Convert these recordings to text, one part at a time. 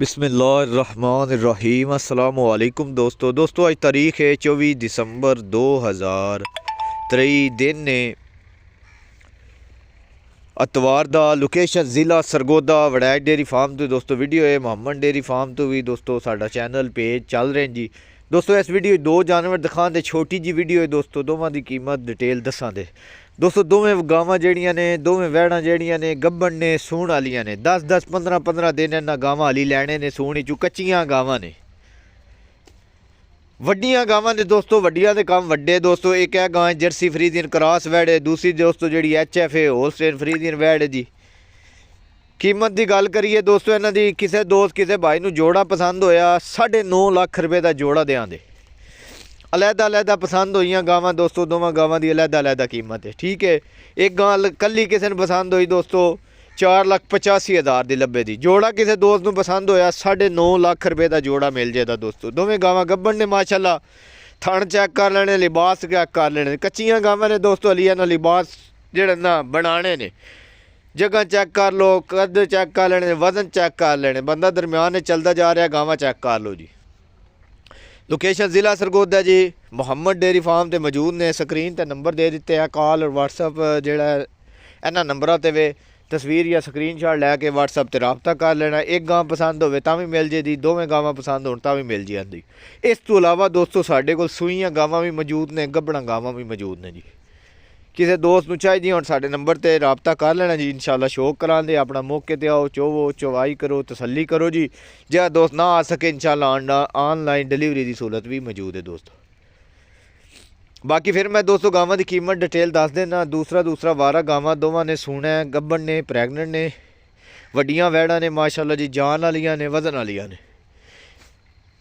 बिस्मिल्लाहिर्रहमानिर्रहीम अस्सलामुअलैकुम दोस्तों आज तारीख है 24 दिसंबर 2023 दिन ने अतवार दा लोकेशन ज़िला सरगोदा वड़ैच डेयरी फार्म तो दोस्तों वीडियो है मोहम्मद डेयरी फार्म तो भी दोस्तों साडा चैनल पेज चल रहे हैं जी। दोस्तों इस वीडियो दो जानवर दिखाते छोटी जी वीडियो है दोस्तों दोवां दी कीमत डिटेल दसा दे दोस्तों दोवें गावां जड़ियां ने दोवें वैड़ां जड़ियां ने गब्बन ने सूण वालियां ने 10-10 15-15 दिन इन्हां गावां हाली लैणे ने सूण चू कच्चियां गावां ने वड्डियां गावां ने दोस्तों वड्डियां दे काम वड्डे दोस्तों एक है गां जर्सी फ्रीजियन क्रॉस वैड़ है दूसरी दोस्तों जी HF है होलस्टेन फ्रीजियन वैड़ है जी। कीमत की गल करिए दोस्तों इन्हां दी किसी दोस्त किसी भाई नूं जोड़ा पसंद होया 9.5 लाख रुपए का जोड़ा देंगे। अलहदा पसंद हुई गावां दोस्तों दोवां गावां की अलहदा कीमत है ठीक है। एक गां कली किसी ने पसंद हुई दोस्तों 4,85,000 की लब्बे दी जोड़ा किसी दोस्त को पसंद होया 9.5 लाख रुपए का जोड़ा मिल जाएगा दोस्तों। दोवें गावां गब्बन ने माशाल्लाह थण चेक कर लेने लिबास चेक कर लेने कच्चियां गावां ने दोस्तों अलिया ना लिबास जेड़ा ना बनाने ने जगह चेक कर लो कद चेक कर लेने वजन चेक कर लेने बंदा दरम्यान चलता जा रहा गावां चेक कर लो जी। लोकेशन ज़िला सरगोदा जी मोहम्मद डेयरी फार्म ते मौजूद ने स्क्रीन ते नंबर दे दिते हैं कॉल और व्हाट्सअप जेड़ा इन्हां नंबरां ते वे तस्वीर या स्क्रीनशॉट लैके व्हाट्सअप ते रबता कर लेना। एक गां पसंद होवे तां भी मिल जेदी दोवें गावां पसंद होण तां भी मिल जांदी। इस तो इलावा दोस्तों साडे कोल सूईयां गावां भी मौजूद ने गब्बड़ां गावां भी मौजूद ने जी। किसी दोस्त नूं चाहिदी होण साडे नंबर ते रबता कर लेना जी इंशाल्लाह शौक करांदे अपना मौके ते आओ चोवो चवाई करो तसल्ली करो जी। जे दोस्त ना आ सके इंशाल्लाह ऑनलाइन डिलीवरी की सहूलत भी मौजूद है दोस्तों। बाकी फिर मैं दोस्तों गावां की कीमत डिटेल दस देना। दूसरा वारा गावां दोवां ने सूना है गब्बन ने प्रैगनेंट ने वड्डियां वैड़ां ने माशाल्लाह जी जान वालियां ने वजन वालियां ने।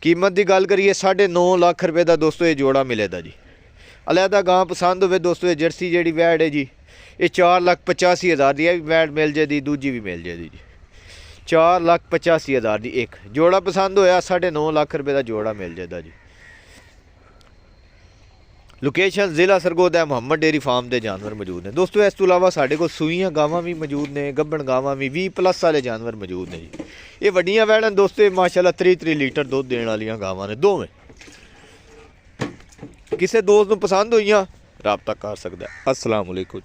कीमत की गल करिए 9.5 लाख रुपए का दोस्तों ये जोड़ा मिलेगा जी। अलहदा गां पसंद हो दोस्तों ये जर्सी जी वैड़ है जी ये 4,85,000 की भी वैड़ मिल जाएगी दूजी भी मिल जाएगी जी। 4,85,000 की एक जोड़ा पसंद होया 9.5 लाख रुपए का जोड़ा मिल जाएगा जी। लोकेशन ज़िला सरगोदा मोहम्मद डेयरी फार्म के जानवर मौजूद ने दोस्तों। इस तो इलावा साढ़े को सूईयां गावां भी मौजूद ने गब्बन गावां भी 20+ वाले जानवर मौजूद ने जी। ये वड्डियां वैड़ां दोस्तों माशाल्लाह 3 लीटर दुध देने वालियां गावां ने दोवें। किसी दोस्त को पसंद हुई रबता कर सकता है। अस्सलाम वालेकुम।